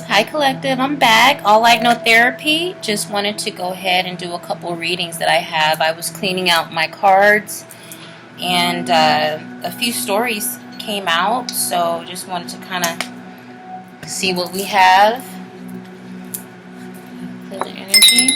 Hi Collective, I'm back. AllLightNoTherapy. Just wanted to go ahead and do a couple readings that I have. I was cleaning out my cards and a few stories came out, so just wanted to kind of see what we have. Clear the energy.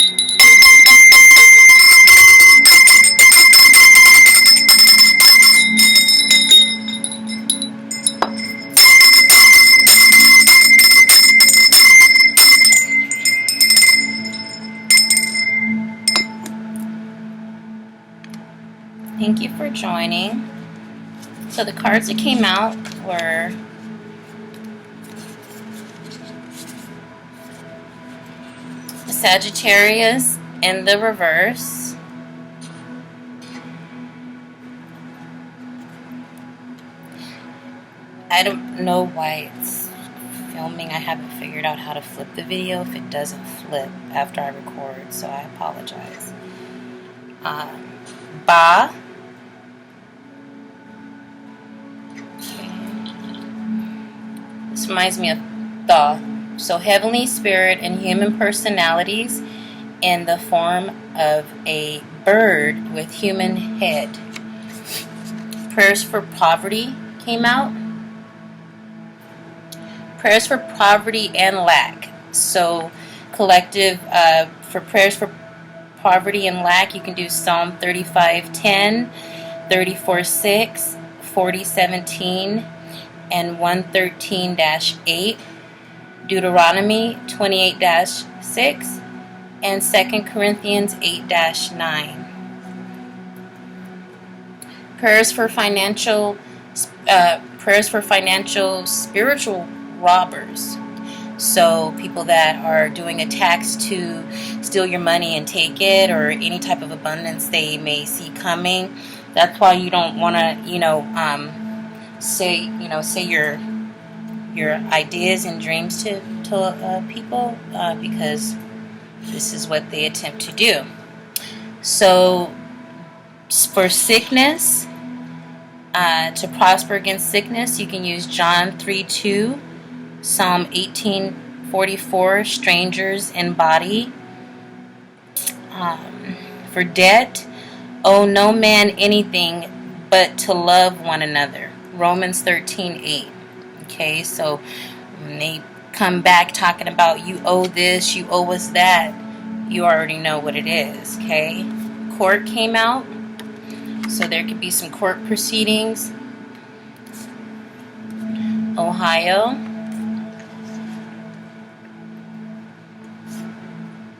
Thank you for joining. So the cards that came out were Sagittarius in the reverse, I don't know why it's filming. I haven't figured out how to flip the video if it doesn't flip after I record, so I apologize. Ba. This reminds me of Tha. So heavenly spirit and human personalities in the form of a bird with human head. Prayers for poverty came out. Prayers for poverty and lack. So collective, for prayers for poverty and lack, you can do Psalm 35:10, 34:6, 40:17, and 113-8, Deuteronomy 28-6, and 2 Corinthians 8-9. Prayers for financial spiritual robbers. So people that are doing attacks to steal your money and take it, or any type of abundance they may see coming. That's why you don't want to, say your ideas and dreams to people, because this is what they attempt to do. So for sickness, to prosper against sickness, you can use John 3:2, Psalm 18:44, strangers in body. For debt, owe no man anything but to love one another. Romans 13:8. Okay, so when they come back talking about you owe this, you owe us that, you already know what it is. Okay, court came out, so there could be some court proceedings. Ohio,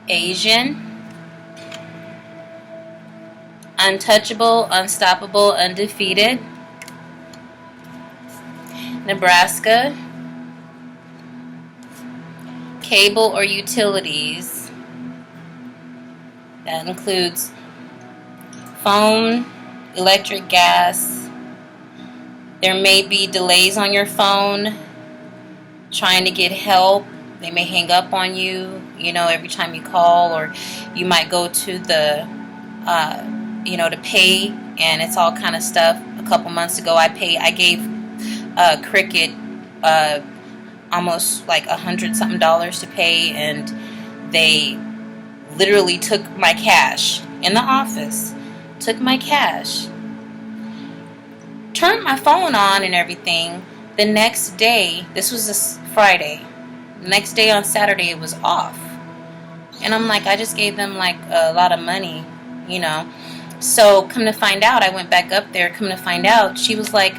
Asian, untouchable, unstoppable, undefeated. Nebraska, cable or utilities. That includes phone, electric, gas. There may be delays on your phone trying to get help. They may hang up on you, every time you call, or you might go to the, to pay, and it's all kind of stuff. A couple months ago, I gave Cricket almost like $100-something to pay, and they literally took my cash in the office. Took my cash, turned my phone on and everything. The next day, this was a Friday, the next day on Saturday it was off, and I'm like, I just gave them like a lot of money, So come to find out, I went back up there. Come to find out, she was like,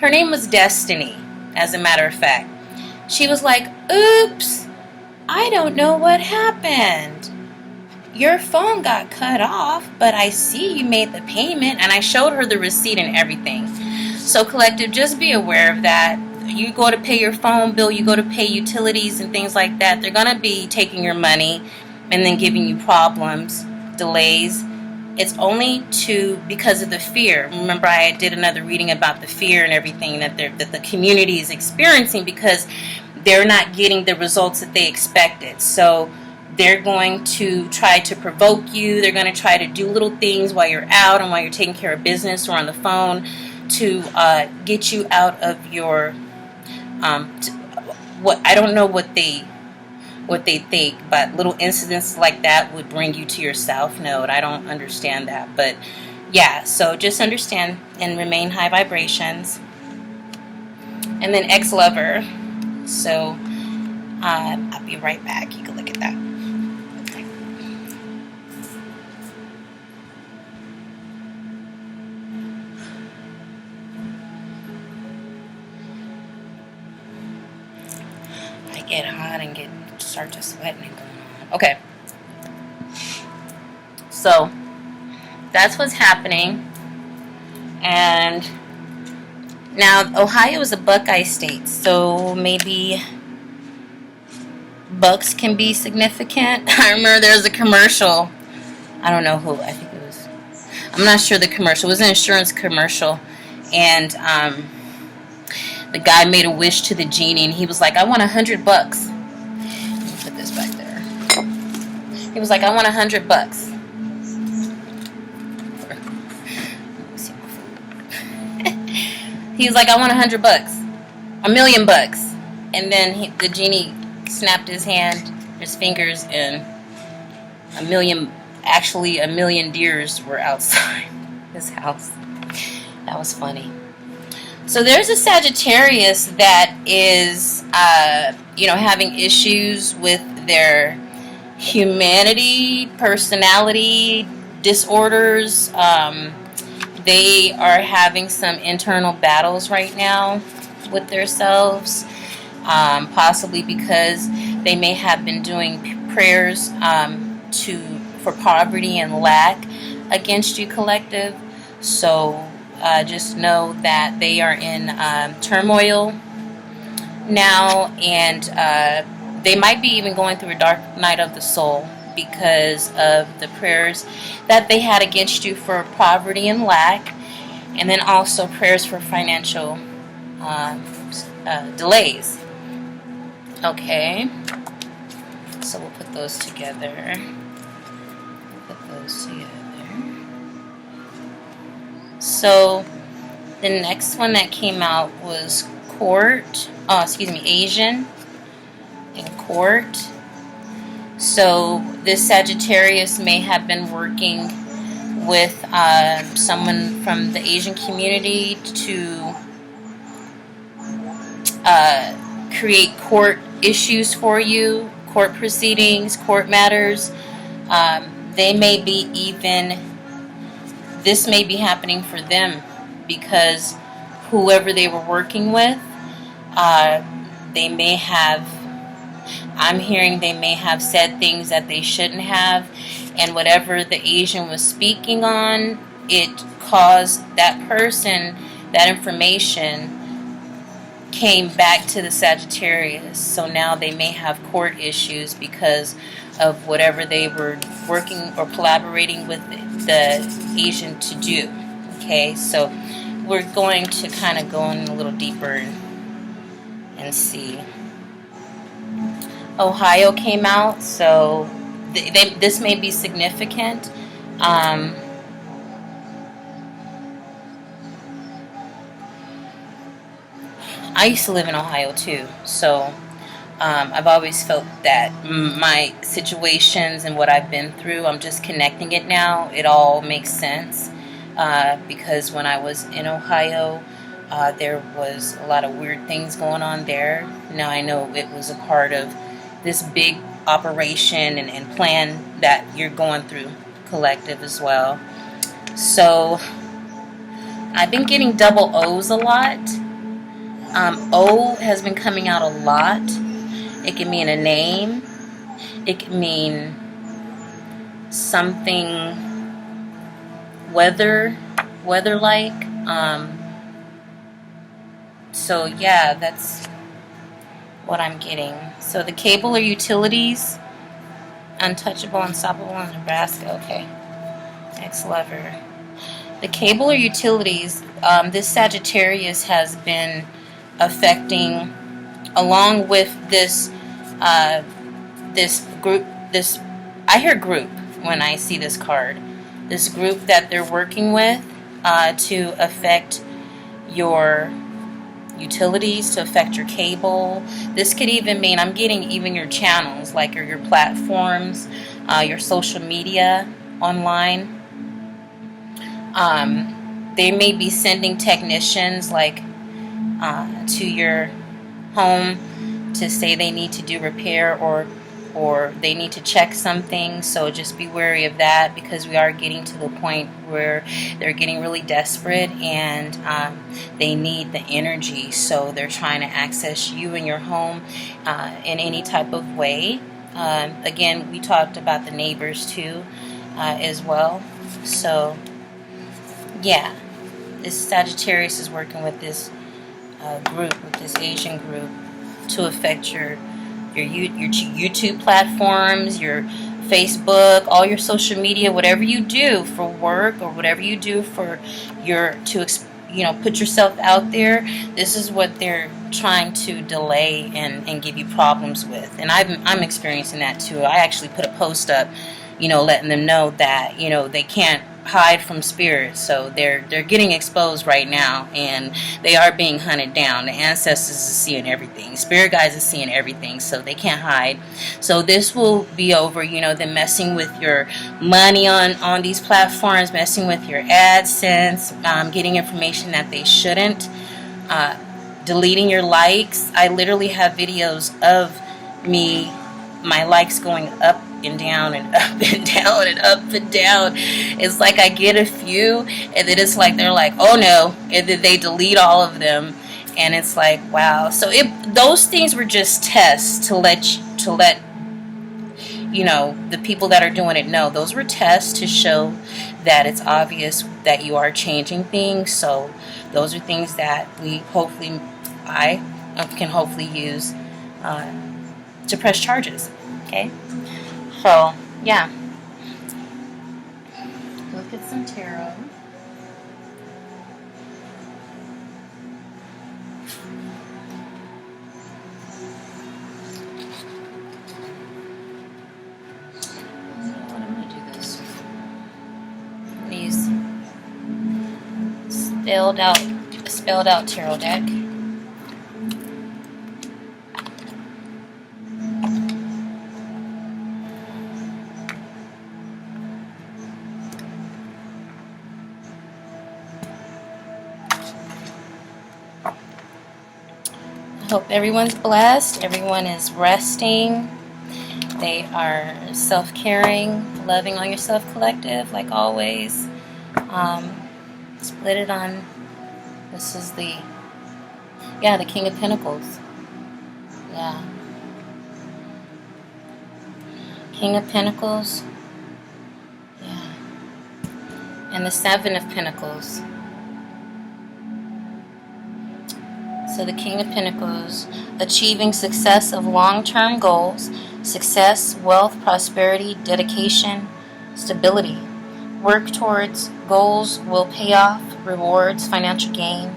her name was Destiny, as a matter of fact. She was like, oops, I don't know what happened. Your phone got cut off, but I see you made the payment. And I showed her the receipt and everything. So collective, just be aware of that. You go to pay your phone bill, you go to pay utilities and things like that, they're going to be taking your money and then giving you problems, delays. It's only because of the fear. Remember, I did another reading about the fear and everything that the community is experiencing, because they're not getting the results that they expected. So they're going to try to provoke you. They're going to try to do little things while you're out and while you're taking care of business or on the phone to get you out of your what I don't know what they what they think, but little incidents like that would bring you to your south node. I don't understand that, but yeah, so just understand and remain high vibrations. And then ex-lover. So I'll be right back. You can look at that. I get hot and start to sweat and going on. Okay. So that's what's happening. And now Ohio is a Buckeye state, so maybe bucks can be significant. I remember there was a commercial. I don't know who. I think it was. I'm not sure the commercial. It was an insurance commercial, and the guy made a wish to the genie, and he was like, "I want $100." Let me put this back there. He was like, "I want $100." He was like, "I want $100, $1,000,000." And then the genie snapped his fingers, and a million deers were outside his house. That was funny. So there's a Sagittarius that is, having issues with their humanity, personality disorders. They are having some internal battles right now with themselves, possibly because they may have been doing prayers for poverty and lack against you, collective. So just know that they are in turmoil now, and they might be even going through a dark night of the soul because of the prayers that they had against you for poverty and lack, and then also prayers for financial delays. Okay, so we'll put those together. So the next one that came out was Asian in court. So this Sagittarius may have been working with someone from the Asian community to create court issues for you, court proceedings, court matters. This may be happening for them because whoever they were working with, I'm hearing they may have said things that they shouldn't have, and whatever the Asian was speaking on, it caused that person, that information came back to the Sagittarius. So now they may have court issues because of whatever they were working or collaborating with the Asian to do. Okay, so we're going to kind of go in a little deeper and see. Ohio came out, so this may be significant. I used to live in Ohio too, so I've always felt that my situations and what I've been through, I'm just connecting it now. It all makes sense because when I was in Ohio, there was a lot of weird things going on there. Now I know it was a part of this big operation and plan that you're going through, collective, as well. So I've been getting double O's a lot. O has been coming out a lot. It can mean a name. It can mean something weather-like. So yeah, that's what I'm getting. So the cable or utilities, untouchable, unstoppable in Nebraska. Okay. Ex-lover. The cable or utilities, this Sagittarius has been affecting, along with this group, I hear group when I see this card, this group that they're working with to affect your utilities to affect your cable. This could even mean, I'm getting even your channels, like your platforms, your social media online. They may be sending technicians like to your home to say they need to do repair or they need to check something. So just be wary of that, because we are getting to the point where they're getting really desperate and they need the energy. So they're trying to access you and your home in any type of way. Again, we talked about the neighbors too as well. So yeah, this Sagittarius is working with this group, with this Asian group, to affect your YouTube platforms, your Facebook, all your social media, whatever you do for work or whatever you do for put yourself out there. This is what they're trying to delay and give you problems with. And I'm experiencing that too. I actually put a post up, letting them know that, they can't hide from spirits. So they're getting exposed right now, and they are being hunted down. The ancestors is seeing everything. Spirit guides is seeing everything, so they can't hide. So this will be over, them messing with your money on these platforms, messing with your AdSense, getting information that they shouldn't, deleting your likes. I literally have videos of my likes going up and down and up and down and up and down. It's like I get a few, and then it's like they're like, oh no, and then they delete all of them, and it's like, wow. So those things were just tests to let the people that are doing it know. Those were tests to show that it's obvious that you are changing things. So those are things that I can hopefully use to press charges. Okay, so yeah, look at some tarot. I'm gonna do this. These spelled out tarot deck. Hope everyone's blessed. Everyone is resting. They are self-caring, loving on yourself collective, like always. Split it on. This is the King of Pentacles. Yeah. King of Pentacles. Yeah. And the Seven of Pentacles. So the King of Pentacles, achieving success of long-term goals, success, wealth, prosperity, dedication, stability. Work towards goals will pay off, rewards, financial gain,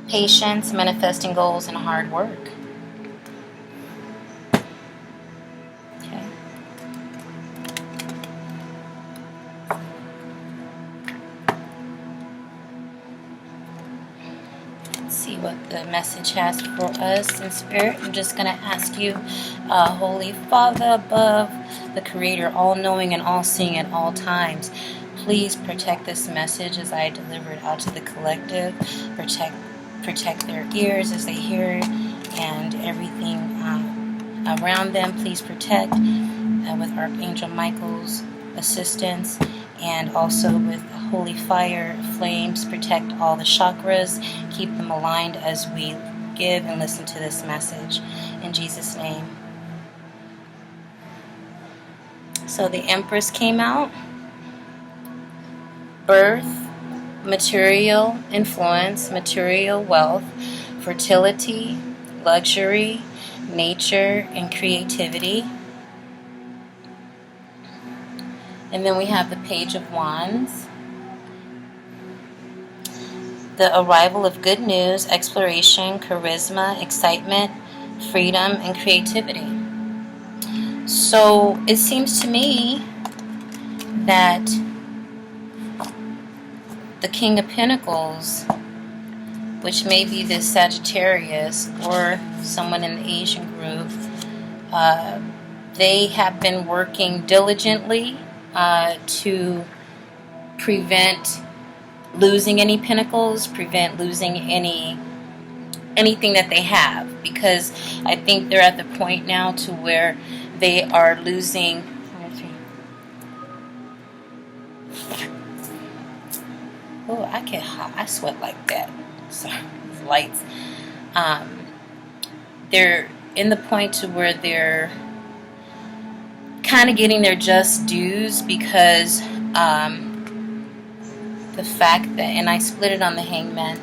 patience, manifesting goals, and hard work. Okay. See what the message has for us in spirit. I'm just going to ask you, Holy Father above, the Creator, all-knowing and all-seeing at all times, please protect this message as I deliver it out to the collective. Protect their ears as they hear it, and everything around them. Please protect with Archangel Michael's assistance, and also with holy fire, flames. Protect all the chakras. Keep them aligned as we give and listen to this message. In Jesus' name. So the Empress came out. Birth, material influence, material wealth, fertility, luxury, nature, and creativity. And then we have the Page of Wands. The arrival of good news, exploration, charisma, excitement, freedom, and creativity. So it seems to me that the King of Pentacles which may be this Sagittarius or someone in the Asian group, they have been working diligently to prevent losing any pentacles, prevent losing anything that they have, because I think they're at the point now to where they are losing. Oh, I sweat like that. Sorry, lights. They're in the point to where they're kind of getting their just dues, because the fact that, and I split it on the Hangman.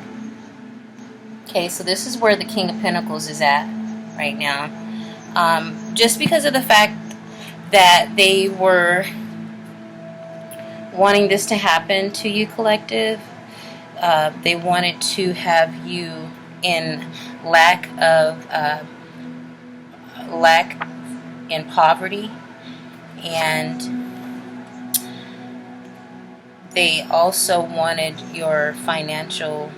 Okay, so this is where the King of Pentacles is at right now. Just because of the fact that they were wanting this to happen to you, collective. They wanted to have you in lack in poverty, and they also wanted your financial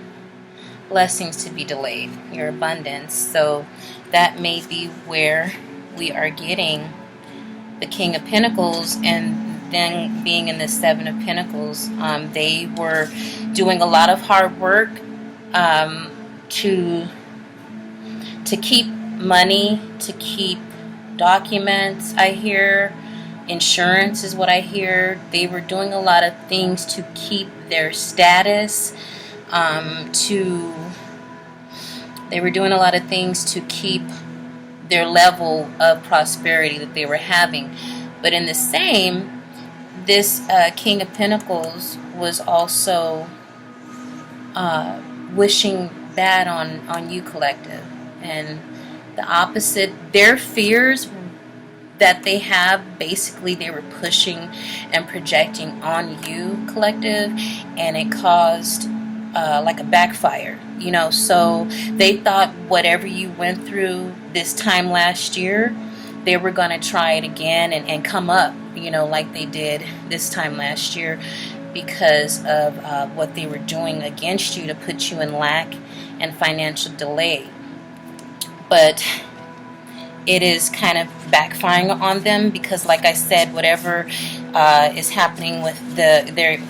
blessings to be delayed, your abundance. So that may be where we are getting the King of Pentacles, and then being in the Seven of Pentacles. They were doing a lot of hard work to keep money, to keep documents, I hear. Insurance is what I hear. They were doing a lot of things to keep their status, they were doing a lot of things to keep their level of prosperity that they were having. But in the same, this King of Pentacles was also wishing bad on you, collective. And the opposite, their fears that they have, basically they were pushing and projecting on you, collective, and it caused like a backfire, you know. So they thought whatever you went through this time last year, they were going to try it again and come up, you know, like they did this time last year, because of what they were doing against you to put you in lack and financial delay. But it is kind of backfiring on them, because like I said, whatever is happening with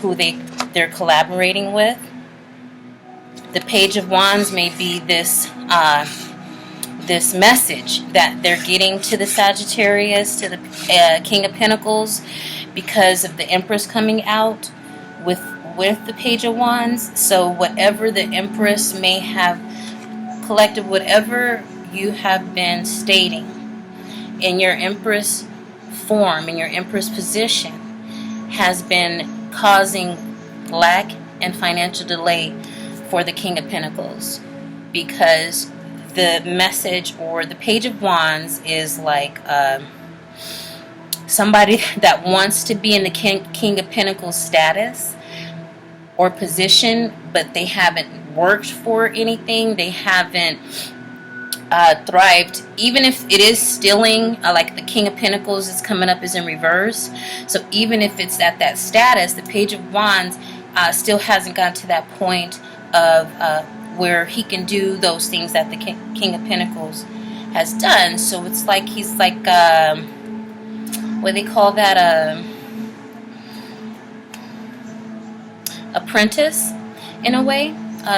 who they're collaborating with, the Page of Wands may be this this message that they're getting to the Sagittarius, to the King of Pentacles, because of the Empress coming out with the Page of Wands. So whatever the Empress may have, collective, whatever you have been stating in your Empress form, in your Empress position, has been causing lack and financial delay for the King of Pentacles, because the message or the Page of Wands is like somebody that wants to be in the King of Pentacles status or position, but they haven't worked for anything. They haven't thrived, even if it is stealing, like the King of Pentacles is coming up is in reverse. So even if it's at that status, the Page of Wands still hasn't gotten to that point of where he can do those things that the King of Pentacles has done. So it's like he's like what they call that, apprentice in a way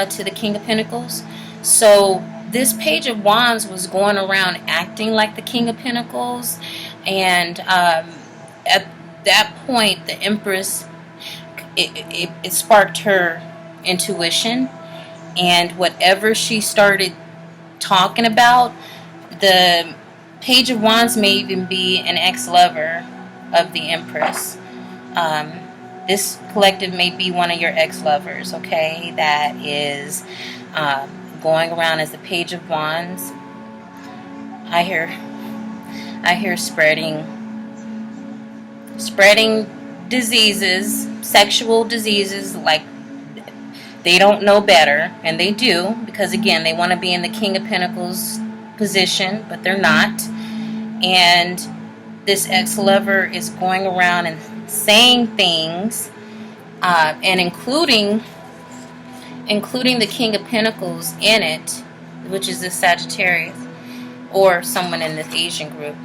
to the King of Pentacles. So this Page of Wands was going around acting like the King of Pentacles, and at that point, the Empress, it sparked her intuition, and whatever she started talking about, the Page of Wands may even be an ex-lover of the Empress. This collective may be one of your ex-lovers, okay, that is going around as the Page of Wands. I hear spreading diseases, sexual diseases, like they don't know better, and they do, because again, they want to be in the King of Pentacles position, but they're not. And this ex-lover is going around and saying things, and including including the King of Pentacles in it, which is the Sagittarius, or someone in this Asian group.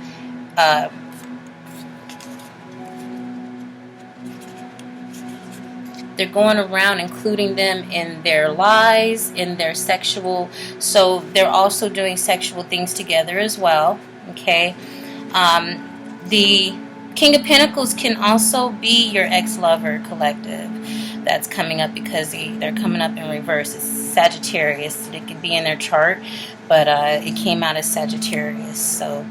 They're going around including them in their lies, in their sexual, so they're also doing sexual things together as well, okay? The King of Pentacles can also be your ex-lover collective that's coming up, because they're coming up in reverse. It's Sagittarius. It could be in their chart, but it came out as Sagittarius. So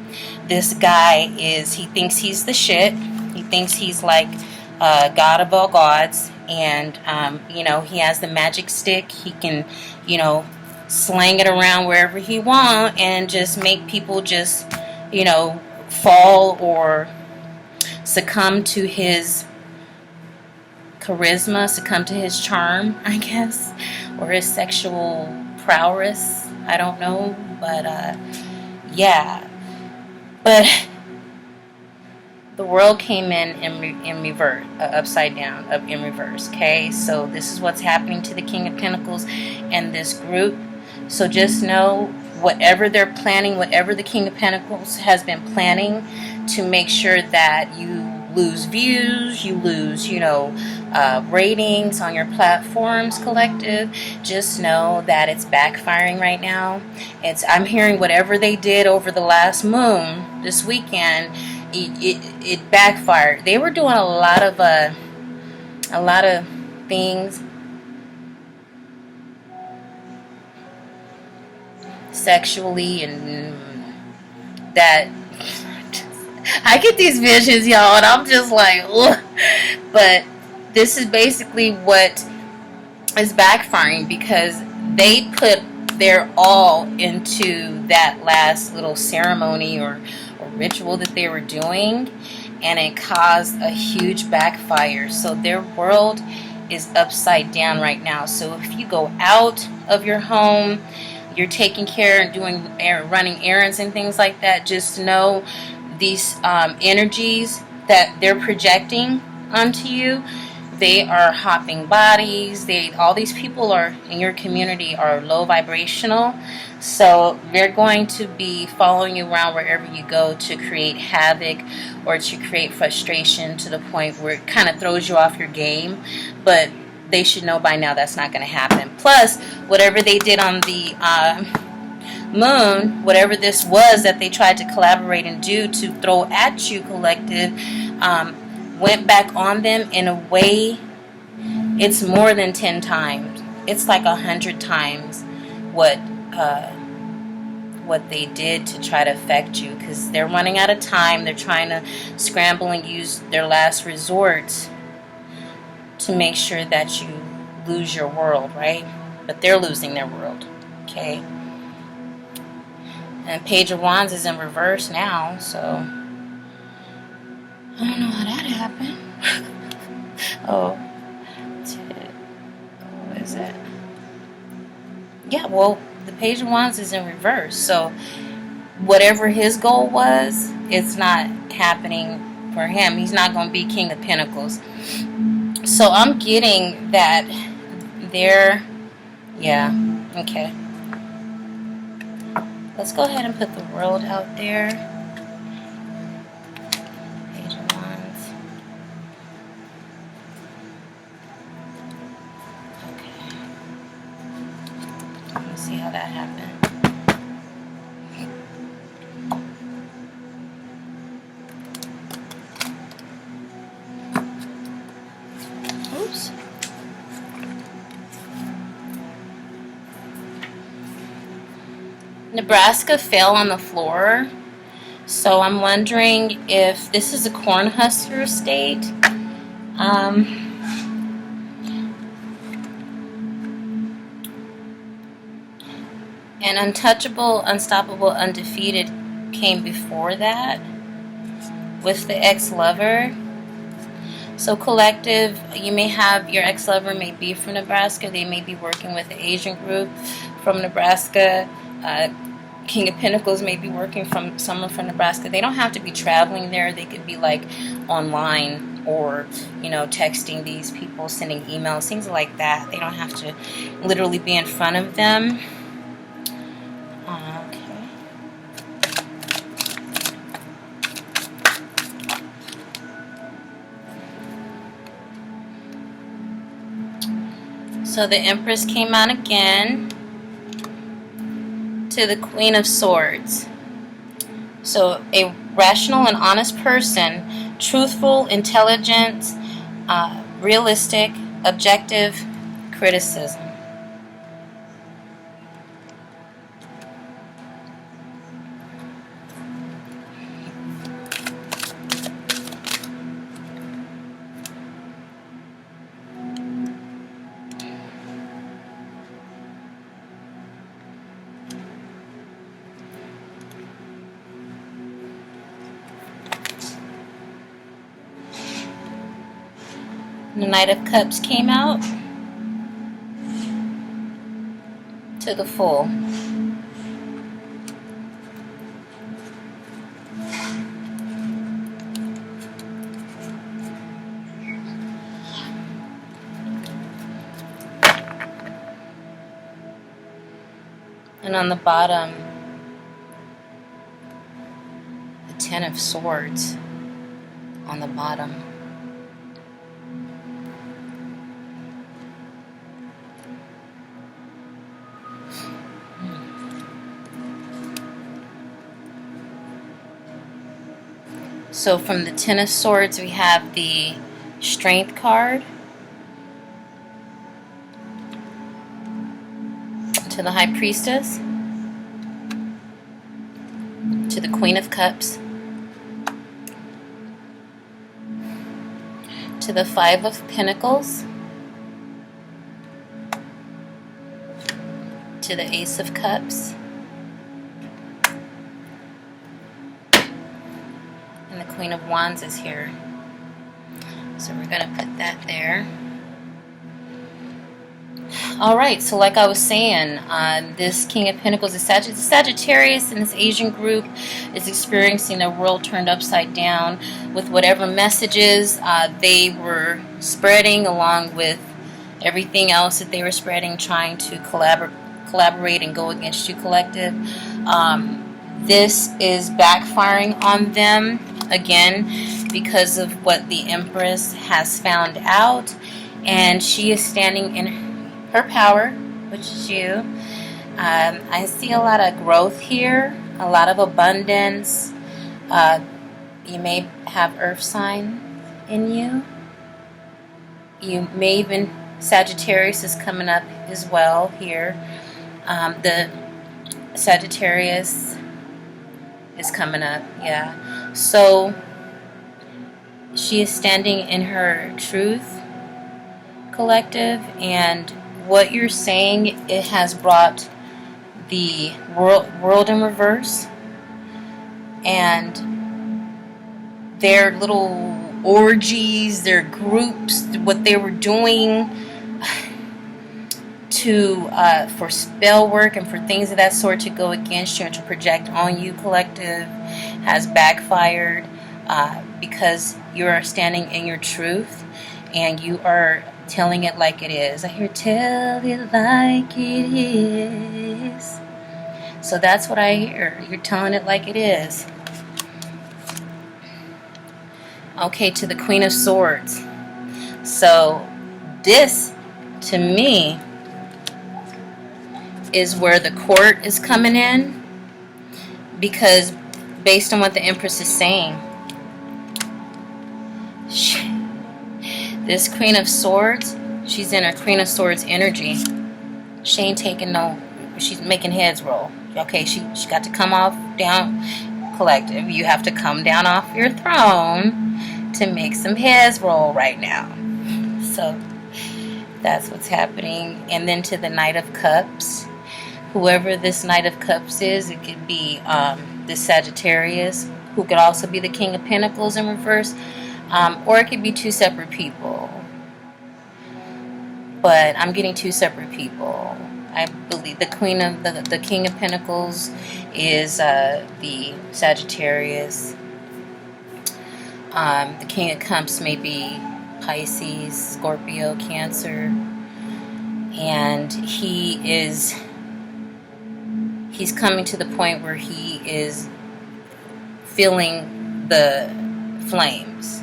this guy he thinks he's the shit. He thinks he's like God of all gods. And, he has the magic stick. He can, slang it around wherever he wants and just make people just, fall or succumb to his charisma, succumb to his charm, I guess, or his sexual prowess. I don't know, but, yeah. But the world came in reverse, upside down, up in reverse, okay? So this is what's happening to the King of Pentacles and this group. So just know, whatever they're planning, whatever the King of Pentacles has been planning to make sure that you lose views, you lose, ratings on your platforms, collective, just know that it's backfiring right now. I'm hearing whatever they did over the last moon, this weekend, it backfired. They were doing a lot of things sexually, and that I get these visions, y'all, and I'm just like, ugh. But this is basically what is backfiring, because they put their all into that last little ceremony or ritual that they were doing, and it caused a huge backfire. So their world is upside down right now. So if you go out of your home, you're taking care and running errands and things like that, just know these energies that they're projecting onto you, they are hopping bodies. All these people are in your community are low vibrational, so they're going to be following you around wherever you go to create havoc or to create frustration to the point where it kind of throws you off your game. But they should know by now that's not going to happen. Plus, whatever they did on the moon, whatever this was that they tried to collaborate and do to throw at you, collective, went back on them in a way. It's more than 10 times. It's like 100 times what they did to try to affect you, because they're running out of time. They're trying to scramble and use their last resort to make sure that you lose your world, right? But they're losing their world, okay? And Page of Wands is in reverse now, so I don't know how that happened. What is it? Yeah, well, the Page of Wands is in reverse, so whatever his goal was, it's not happening for him. He's not going to be King of Pentacles. So I'm getting that okay. Let's go ahead and put the world out there. Page of Wands. Okay. Let me see how that happened. Oops. Nebraska fell on the floor, so I'm wondering if this is a Cornhusker state. And Untouchable, Unstoppable, Undefeated came before that with the ex-lover. So collective, you may have your ex-lover may be from Nebraska. They may be working with an Asian group from Nebraska. King of Pentacles may be working from someone from Nebraska. They don't have to be traveling there. They could be like online, or, you know, texting these people, sending emails, things like that. They don't have to literally be in front of them. Okay. So the Empress came out again to the Queen of Swords. So a rational and honest person, truthful, intelligent, realistic, objective criticism. The Knight of Cups came out to the Fool. And on the bottom, the Ten of Swords on the bottom. So from the Ten of Swords, we have the Strength card, to the High Priestess, to the Queen of Cups, to the Five of Pentacles, to the Ace of Cups, and the Queen of Wands is here. So we're going to put that there. Alright, so like I was saying, this King of Pentacles is Sagittarius, and this Asian group is experiencing a world turned upside down with whatever messages they were spreading, along with everything else that they were spreading, trying to collaborate and go against you, collective. This is backfiring on them again because of what the Empress has found out, and she is standing in her power, which is you. I see a lot of growth here, a lot of abundance. You may have earth sign in you. You may even, Sagittarius is coming up as well here. The Sagittarius is coming up, yeah. So she is standing in her truth, collective, and what you're saying, it has brought the world in reverse, and their little orgies, their groups, what they were doing to for spell work and for things of that sort to go against you and to project on you, collective, has backfired because you are standing in your truth and you are telling it like it is. I hear tell it like it is. So that's what I hear. You're telling it like it is. Okay, to the Queen of Swords. So this, to me, is where the court is coming in, because based on what the Empress is saying, this Queen of Swords, she's in her Queen of Swords energy. She ain't taking no, she's making heads roll. Okay, she got to come off down, collective. You have to come down off your throne to make some heads roll right now. So that's what's happening. And then to the Knight of Cups. Whoever this Knight of Cups is, it could be the Sagittarius, who could also be the King of Pentacles in reverse. Or it could be two separate people. But I'm getting two separate people. I believe the Queen of the King of Pentacles is the Sagittarius. The King of Cups may be Pisces, Scorpio, Cancer, and he's coming to the point where he is feeling the flames.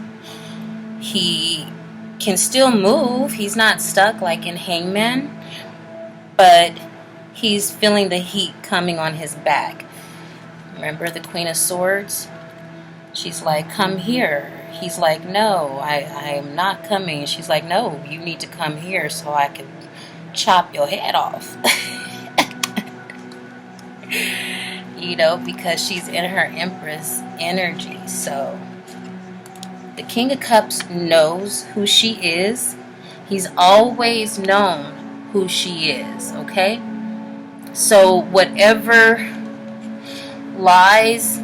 He can still move. He's not stuck like in Hangman, but he's feeling the heat coming on his back. Remember the Queen of Swords? She's like, come here. He's like, no, I am not coming. She's like, no, you need to come here so I can chop your head off. You know, because she's in her Empress energy. So the King of Cups knows who she is. He's always known who she is, okay? So whatever lies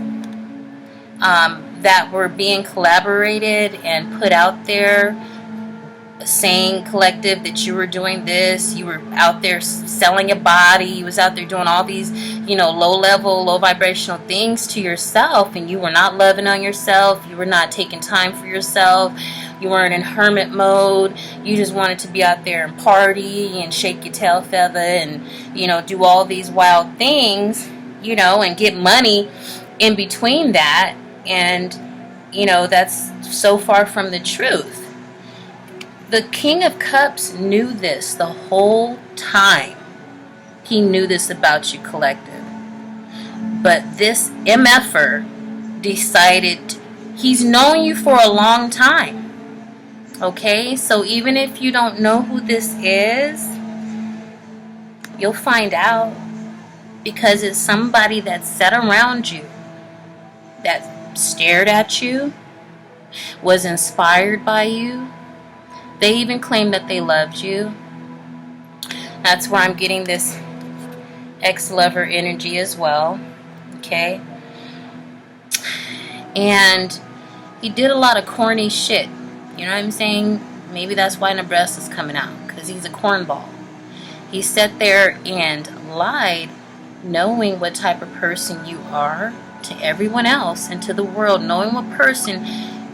that were being collaborated and put out there, saying collective that you were doing this, you were out there selling your body, you was out there doing all these, you know, low level, low vibrational things to yourself, and you were not loving on yourself, you were not taking time for yourself, you weren't in hermit mode, you just wanted to be out there and party and shake your tail feather and, you know, do all these wild things, you know, and get money in between that. And, you know, that's so far from the truth. The King of Cups knew this the whole time. He knew this about you, collective. But this MFer decided, he's known you for a long time. Okay? So even if you don't know who this is, you'll find out. Because it's somebody that sat around you, that stared at you, was inspired by you. They even claimed that they loved you. That's where I'm getting this ex-lover energy as well. Okay? And he did a lot of corny shit. You know what I'm saying? Maybe that's why Nebraska's coming out. Because he's a cornball. He sat there and lied, knowing what type of person you are to everyone else and to the world, knowing what person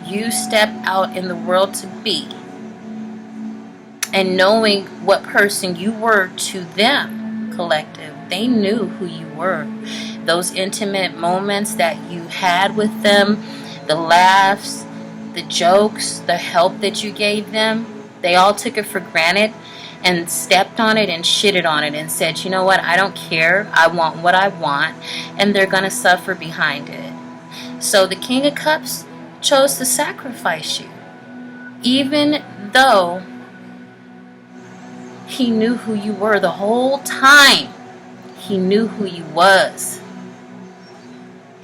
you step out in the world to be, and knowing what person you were to them, collective. They knew who you were. Those intimate moments that you had with them, the laughs, the jokes, the help that you gave them, they all took it for granted and stepped on it and shitted on it and said, you know what, I don't care, I want what I want, and they're going to suffer behind it. So the King of Cups chose to sacrifice you, even though he knew who you were the whole time. He knew who you was,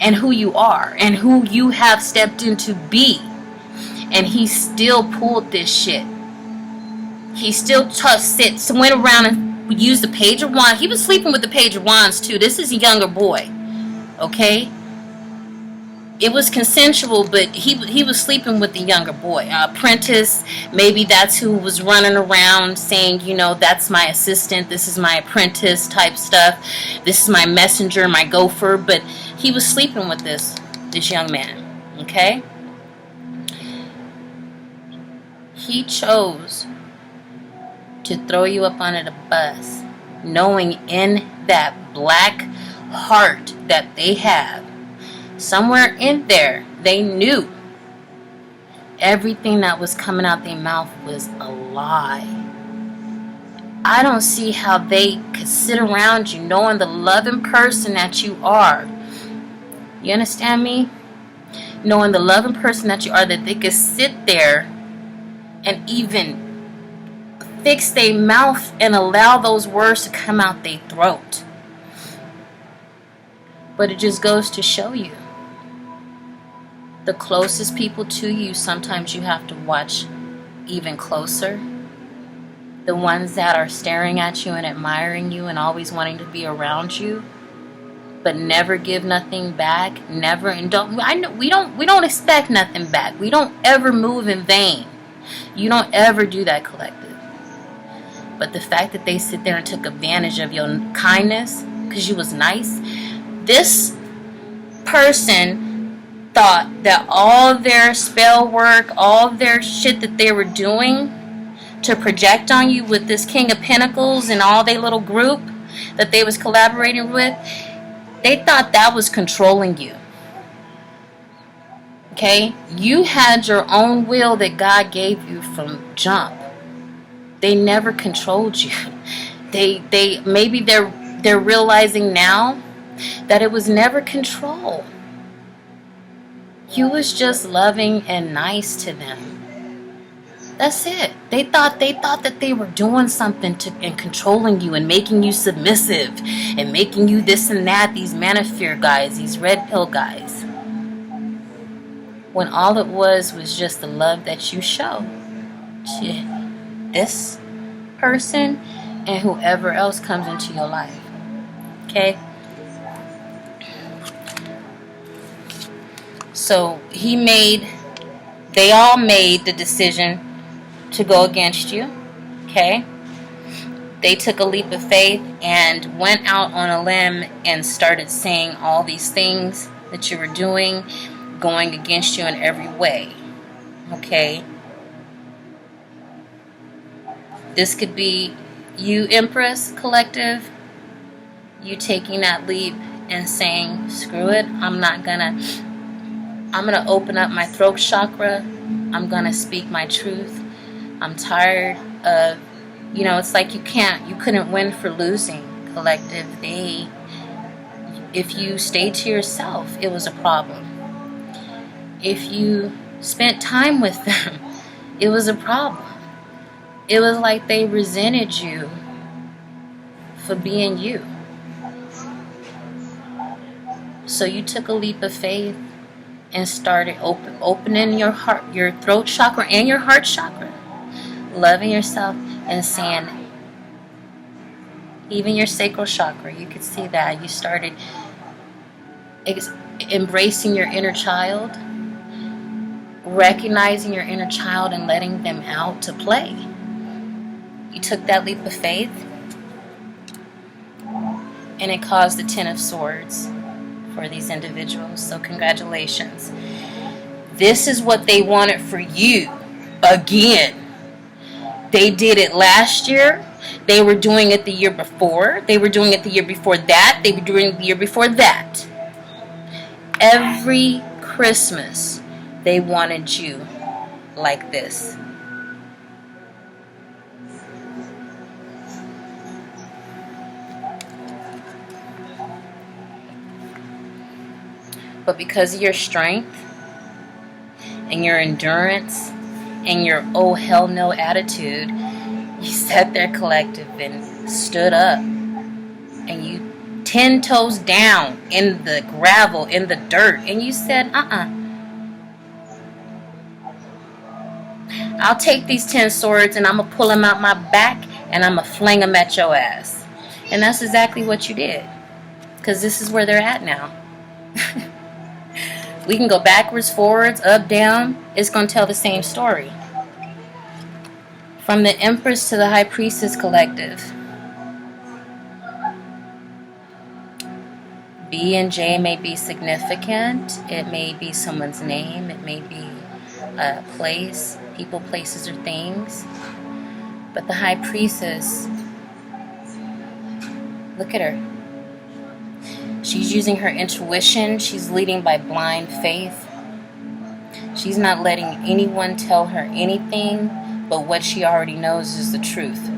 and who you are, and who you have stepped into be, and he still pulled this shit. He still went around and used the Page of Wands. He was sleeping with the Page of Wands too. This is a younger boy, okay? It was consensual, but he was sleeping with the younger boy. Apprentice, maybe that's who was running around saying, you know, that's my assistant, this is my apprentice type stuff. This is my messenger, my gopher. But he was sleeping with this young man, okay? He chose to throw you up under the bus, knowing in that black heart that they have, somewhere in there, they knew everything that was coming out their mouth was a lie. I don't see how they could sit around you knowing the loving person that you are. You understand me? Knowing the loving person that you are, that they could sit there and even fix their mouth and allow those words to come out their throat. But it just goes to show you, the closest people to you, sometimes you have to watch even closer. The ones that are staring at you and admiring you and always wanting to be around you, but never give nothing back, never, and we don't expect nothing back. We don't ever move in vain. You don't ever do that, collective. But the fact that they sit there and took advantage of your kindness because you was nice, this person thought that all their spell work, all their shit that they were doing to project on you with this King of Pentacles and all their little group that they was collaborating with, they thought that was controlling you. Okay? You had your own will that God gave you from jump. They never controlled you. Maybe they're realizing now that it was never control. You was just loving and nice to them. That's it. They thought that they were doing something and controlling you and making you submissive and making you this and that, these Manifear guys, these red pill guys. When all it was just the love that you show to this person and whoever else comes into your life. Okay? So they all made the decision to go against you. Okay? They took a leap of faith and went out on a limb and started saying all these things that you were doing, going against you in every way. Okay? This could be you, Empress Collective, you taking that leap and saying, screw it, I'm gonna open up my throat chakra. I'm gonna speak my truth. I'm tired of, it's like you couldn't win for losing, Collective. If you stayed to yourself, it was a problem. If you spent time with them, it was a problem. It was like they resented you for being you. So you took a leap of faith and started opening your heart, your throat chakra and your heart chakra, loving yourself and saying, even your sacral chakra, you could see that. You started embracing your inner child, recognizing your inner child and letting them out to play. You took that leap of faith, and it caused the 10 of Swords for these individuals. So congratulations. This is what they wanted for you again. They did it last year. They were doing it the year before. They were doing it the year before that. They were doing it the year before that. Every Christmas, they wanted you like this. But because of your strength and your endurance and your oh hell no attitude, you sat there, Collective, and stood up. And you 10 toes down in the gravel, in the dirt. And you said, I'll take these 10 swords and I'm going to pull them out my back and I'm going to fling them at your ass. And that's exactly what you did. Because this is where they're at now. We can go backwards, forwards, up, down. It's going to tell the same story. From the Empress to the High Priestess, Collective. B and J may be significant. It may be someone's name. It may be a place, people, places, or things. But the High Priestess, look at her. She's using her intuition. She's leading by blind faith. She's not letting anyone tell her anything, but what she already knows is the truth.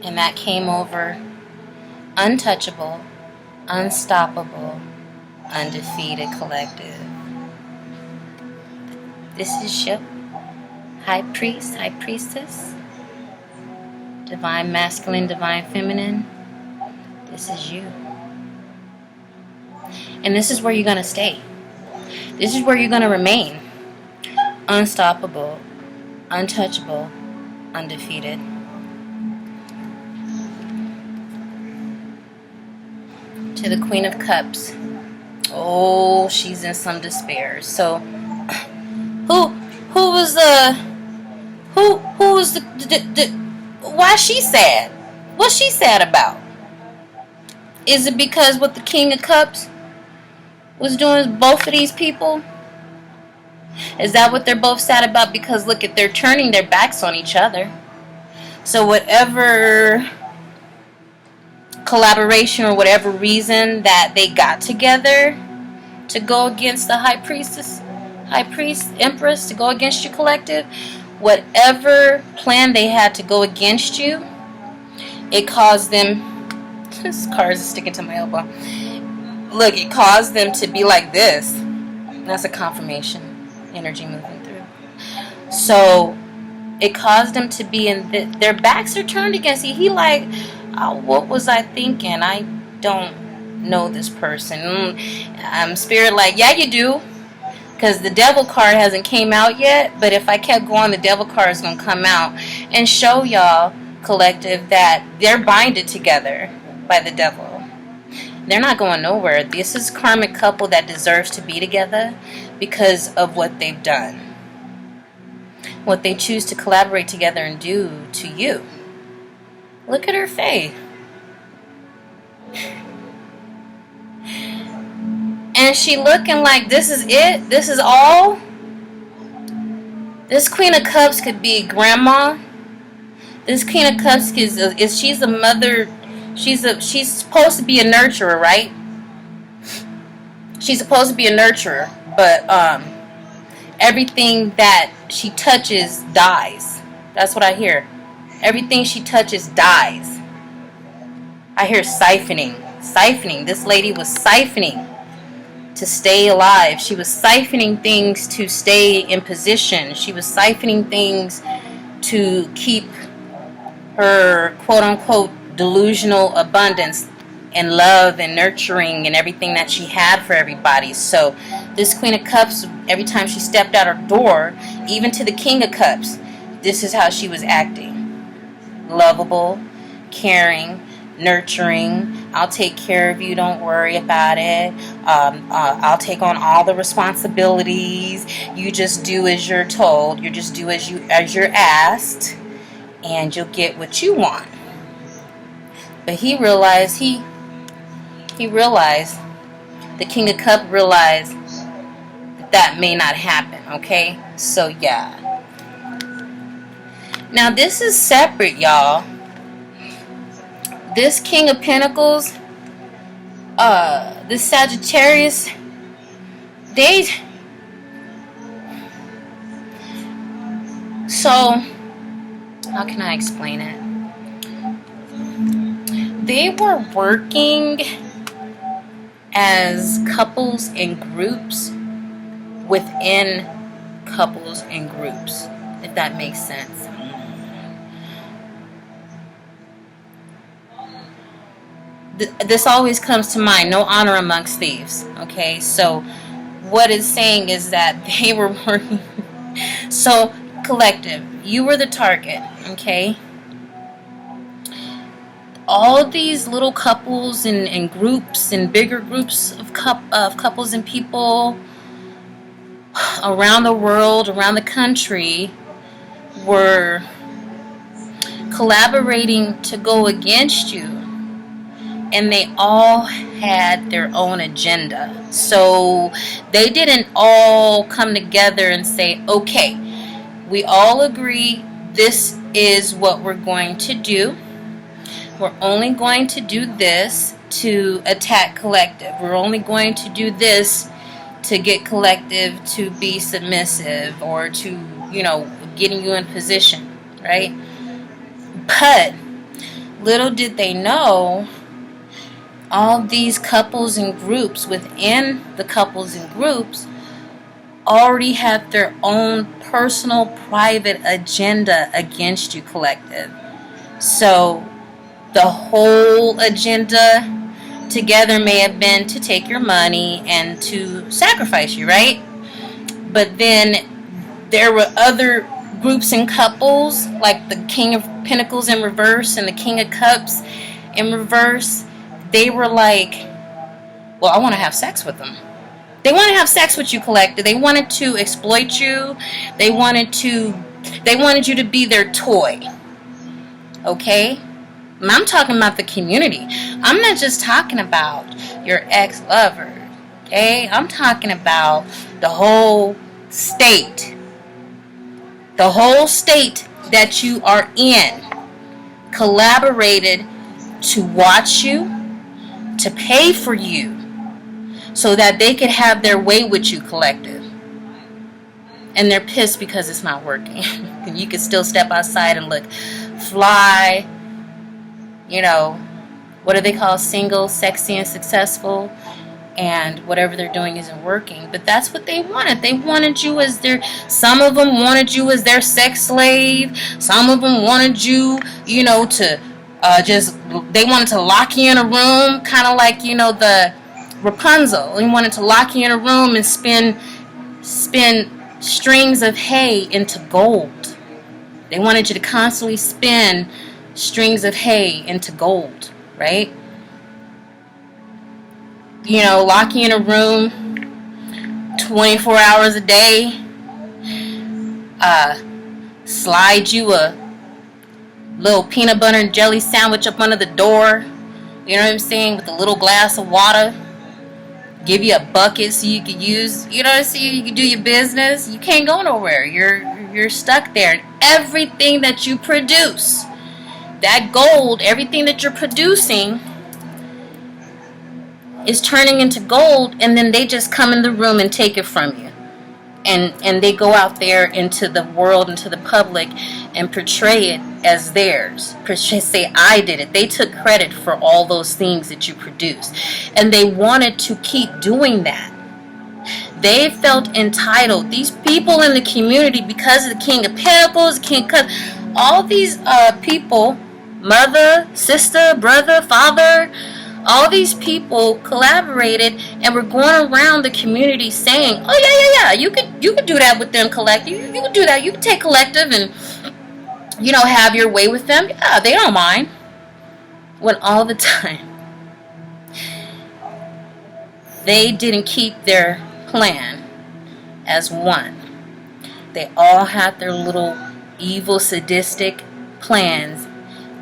And that came over untouchable, unstoppable, undefeated, Collective. This is Ship, High Priest, High Priestess. Divine Masculine, Divine Feminine. This is you. And this is where you're going to stay. This is where you're going to remain. Unstoppable, untouchable, undefeated. To the Queen of Cups. Oh, she's in some despair. So, who was Who's the why she sad? What's she sad about? Is it because what the King of Cups was doing to both of these people? Is that what they're both sad about? Because look, they're turning their backs on each other. So whatever collaboration or whatever reason that they got together to go against the high priest, empress, to go against you, collective, whatever plan they had to go against you, it caused them, this car is sticking to my elbow, look, it caused them to be like this. That's a confirmation energy moving through. So it caused them to be in their backs are turned against you. He like, oh, what was I thinking? I don't know this person. Spirit like, yeah, you do, because the devil card hasn't came out yet. But if I kept going, the devil card is going to come out and show y'all, collective, that they're binded together by the devil. They're not going nowhere. This is a karmic couple that deserves to be together because of what they've done, what they choose to collaborate together and do to you. Look at her face. And she looking like this is it? This is all? This Queen of Cups could be grandma. This Queen of Cups is she's a mother. She's supposed to be a nurturer, right? She's supposed to be a nurturer, but everything that she touches dies. That's what I hear. Everything she touches dies. I hear siphoning. Siphoning. This lady was siphoning to stay alive. She was siphoning things to stay in position. She was siphoning things to keep her quote-unquote delusional abundance and love and nurturing and everything that she had for everybody. So this Queen of Cups, every time she stepped out her door, even to the King of Cups, this is how she was acting. Lovable, caring, nurturing. I'll take care of you, don't worry about it. I'll take on all the responsibilities. You just do as you're told. You just do as you're asked, and you'll get what you want. But he realized, he realized, the King of Cups realized that may not happen, okay? So, yeah. Now, this is separate, y'all. This King of Pentacles, this Sagittarius, so, how can I explain it? They were working as couples and groups within couples and groups, if that makes sense. This always comes to mind, no honor amongst thieves, okay? So what it's saying is that they were working. So, collective, you were the target, okay? All these little couples and groups and bigger groups of couples and people around the world, around the country, were collaborating to go against you. And they all had their own agenda. So they didn't all come together and say, okay, we all agree this is what we're going to do. We're only going to do this to attack collective. We're only going to do this to get collective to be submissive or to, getting you in position, right? But little did they know, all these couples and groups within the couples and groups already have their own personal, private agenda against you, collective. So the whole agenda together may have been to take your money and to sacrifice you, right? But then there were other groups and couples, like the King of Pentacles in reverse and the King of Cups in reverse. They were like, well, I want to have sex with them. They want to have sex with you, collective. They wanted to exploit you. They wanted to They wanted you to be their toy. Okay? And I'm talking about the community. I'm not just talking about your ex-lover. Okay? I'm talking about the whole state. The whole state that you are in collaborated to watch you, to pay for you, so that they could have their way with you, collective. And they're pissed because it's not working. You can still step outside and look fly, you know, what do they call single, sexy, and successful, and whatever they're doing isn't working. But that's what they wanted. They wanted you as their, some of them wanted you as their sex slave. Some of them wanted you, you know, to they wanted to lock you in a room, kind of like, you know, the Rapunzel. They wanted to lock you in a room and spin strings of hay into gold. They wanted you to constantly spin strings of hay into gold, right? You know, lock you in a room 24 hours a day, slide you a little peanut butter and jelly sandwich up under the door, you know what I'm saying, with a little glass of water, give you a bucket so you could use, you know what I'm saying, you can do your business. You can't go nowhere. You're stuck there. Everything that you produce, that gold, everything that you're producing is turning into gold, and then they just come in the room and take it from you. And they go out there into the world, into the public, and portray it as theirs. Say, I did it. They took credit for all those things that you produced. And they wanted to keep doing that. They felt entitled. These people in the community, because of the King of Pentacles, King of Cups, all these people, mother, sister, brother, father, all these people collaborated and were going around the community saying, oh yeah, you could do that with them, collective. You could do that. You could take collective and, you know, have your way with them. Yeah, they don't mind. When all the time they didn't keep their plan as one. They all had their little evil, sadistic plans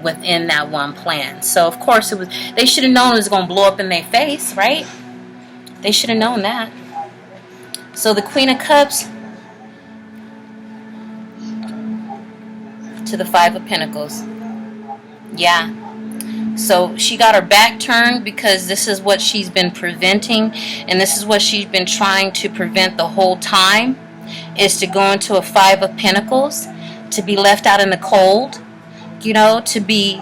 within that one plan. So of course it was, they should have known it was going to blow up in their face, right? They should have known that. So the Queen of Cups to the Five of Pentacles. Yeah. So she got her back turned because this is what she's been preventing, and this is what she's been trying to prevent the whole time, is to go into a Five of Pentacles, to be left out in the cold. You know, to be,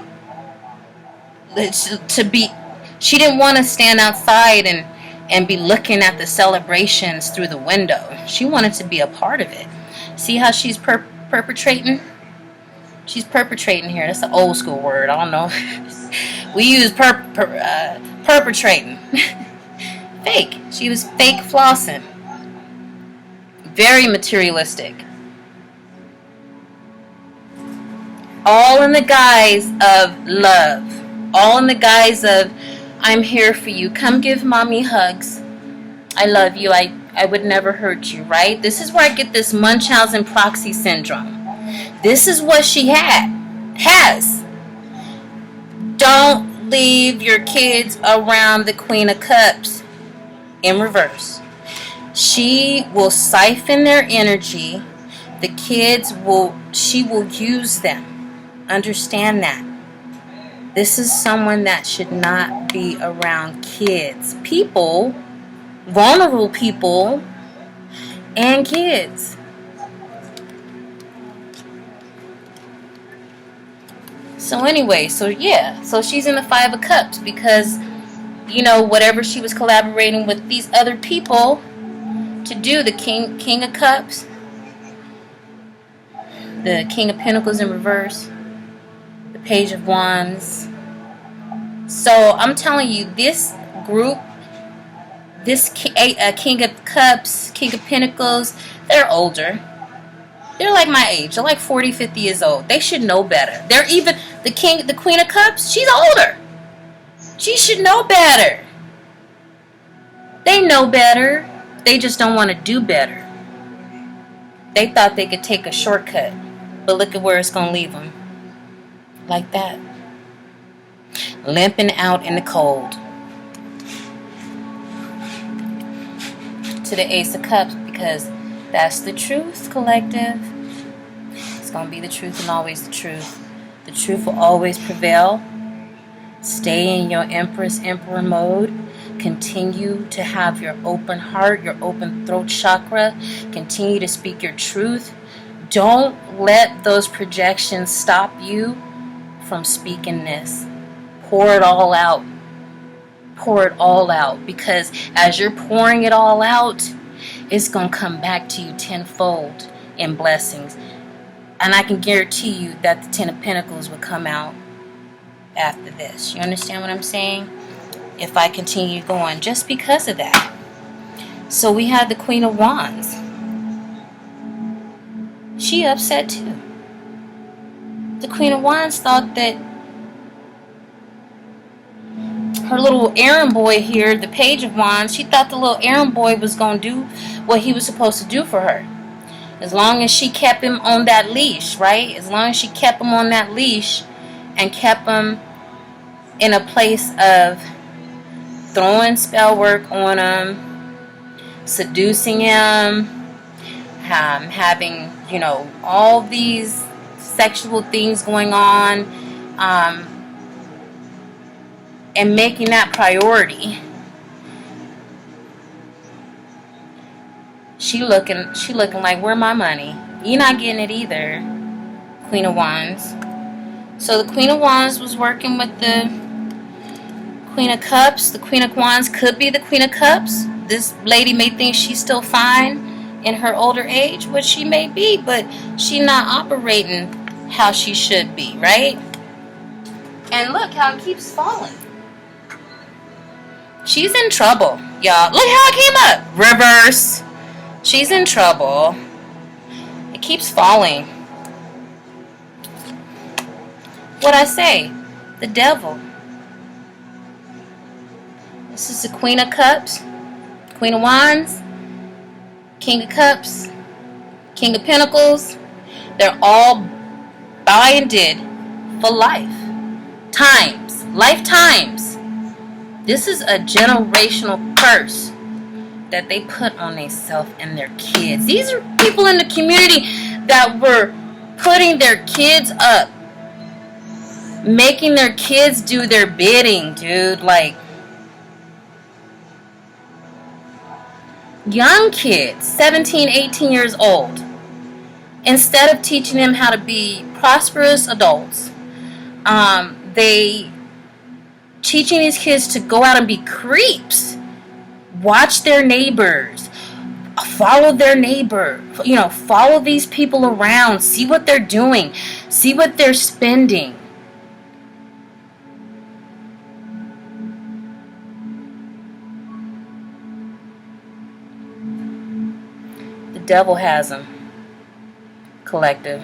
she didn't want to stand outside and be looking at the celebrations through the window. She wanted to be a part of it. See how she's perpetrating? She's perpetrating here. That's an old school word. I don't know. We use perpetrating. Fake. She was fake flossing. Very materialistic. All in the guise of love. All in the guise of, I'm here for you. Come give mommy hugs. I love you. I would never hurt you, right? This is where I get this Munchausen proxy syndrome. This is what she has. Don't leave your kids around the Queen of Cups in reverse. She will siphon their energy. The kids she will use them. Understand that. This is someone that should not be around kids. People, vulnerable people, and kids. So anyway, so she's in the Five of Cups because, you know, whatever she was collaborating with these other people to do, the King of Cups, the King of Pentacles in reverse, the Page of Wands. So I'm telling you, this group, this King of Cups, King of Pentacles, they're older. They're like my age. They're like 40, 50 years old. They should know better. They're even, the Queen of Cups, she's older. She should know better. They know better. They just don't want to do better. They thought they could take a shortcut. But look at where it's going to leave them. Like that. Limping out in the cold. To the Ace of Cups, because that's the truth, collective. It's going to be the truth and always the truth. The truth will always prevail. Stay in your Emperor mode. Continue to have your open heart, your open throat chakra. Continue to speak your truth. Don't let those projections stop you from speaking this. Pour it all out. Pour it all out, because as you're pouring it all out, it's going to come back to you tenfold in blessings. And I can guarantee you that the Ten of Pentacles will come out after this. You understand what I'm saying? If I continue going, just because of that. So we have the Queen of Wands. She upset too. The Queen of Wands thought that her little errand boy here, the Page of Wands, she thought the little errand boy was going to do what he was supposed to do for her. As long as she kept him on that leash, right? As long as she kept him on that leash and kept him in a place of throwing spell work on him, seducing him, having, all these sexual things going on, and making that priority. She looking like, where my money? You're not getting it either, Queen of Wands. So the Queen of Wands was working with the Queen of Cups. The Queen of Wands could be the Queen of Cups. This lady may think she's still fine in her older age, which she may be, but she's not operating how she should be, right? And look how it keeps falling. She's in trouble, y'all. Look how it came up. Reverse. She's in trouble. It keeps falling. What'd I say? The devil. This is the Queen of Cups, Queen of Wands, King of Cups, King of Pentacles. They're all binded for life. Lifetimes. This is a generational curse that they put on themselves and their kids. These are people in the community that were putting their kids up, making their kids do their bidding, dude. Like, young kids, 17, 18 years old, instead of teaching them how to be prosperous adults, they teaching these kids to go out and be creeps. Watch their neighbors. Follow their neighbor. Follow these people around. See what they're doing. See what they're spending. The devil has them, collective.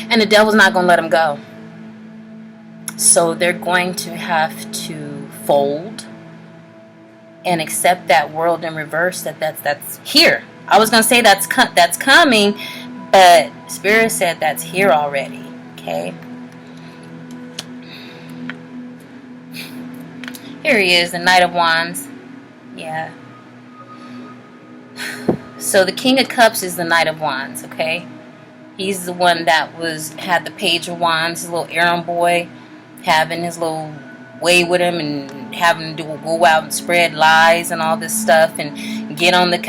And the devil's not going to let them go. So they're going to have to fold and accept that world in reverse, that's here. I was going to say that's coming, but Spirit said that's here already. Okay? Here he is, the Knight of Wands. Yeah. So the King of Cups is the Knight of Wands, okay? He's the one that had the Page of Wands, his little errand boy, having his little way with him and having to go out and spread lies and all this stuff and get on the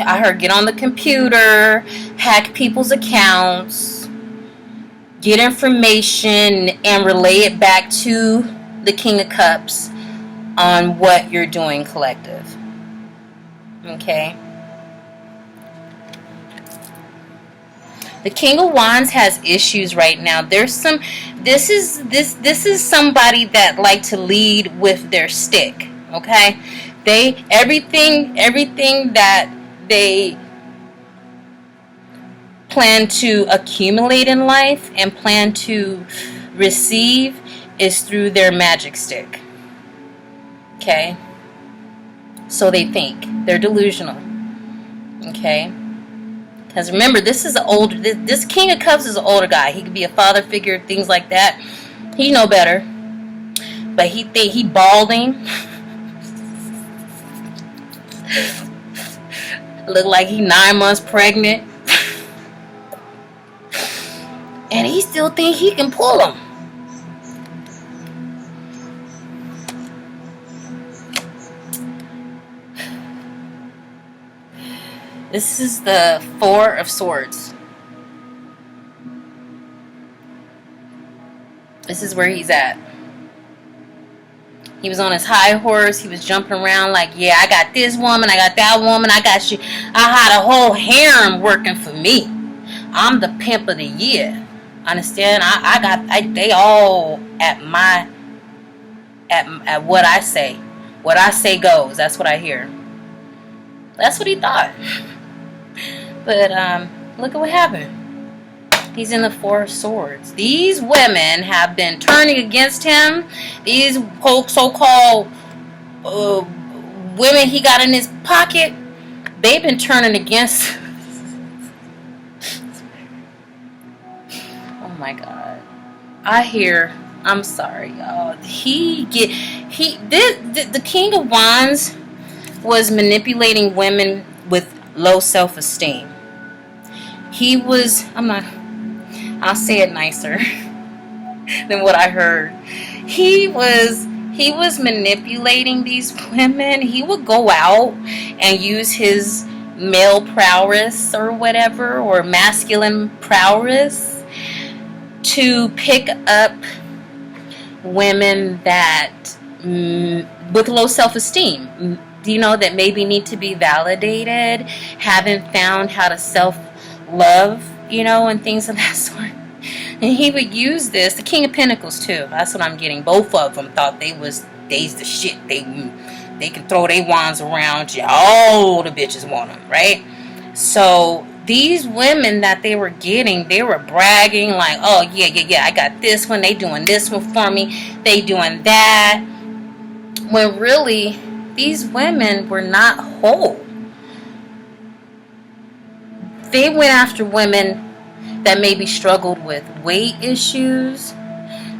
computer, hack people's accounts, get information and relay it back to the King of Cups on what you're doing, collective. Okay? The King of Wands has issues right now. This is somebody that like to lead with their stick. Okay? Everything that they plan to accumulate in life and plan to receive is through their magic stick. Okay? So they think. They're delusional. Okay? Because remember, this is an older, this King of Cups is an older guy. He could be a father figure, things like that. He know better. But he balding. Look like he 9 months pregnant. And he still think he can pull him. This is the Four of Swords. This is where he's at. He was on his high horse. He was jumping around like, yeah, I got this woman, I got that woman, I got you. I had a whole harem working for me. I'm the pimp of the year. Understand? They all at what I say. What I say goes. That's what I hear. That's what he thought. But look at what happened. He's in the Four of Swords. These women have been turning against him. These so-called women he got in his pocket, they've been turning against. Oh my God. I'm sorry, y'all. The King of Wands was manipulating women with low self-esteem. I'll say it nicer than what I heard. He was manipulating these women. He would go out and use his male prowess or whatever, or masculine prowess, to pick up women that with low self-esteem, that maybe need to be validated, haven't found how to self-love, and things of that sort. And he would use this. The King of Pentacles too. That's what I'm getting. Both of them thought they's the shit. They can throw their wands around. All the bitches want them, right? So these women that they were getting, they were bragging like, oh yeah, I got this one. They doing this one for me. They doing that. When really, these women were not whole. They went after women that maybe struggled with weight issues.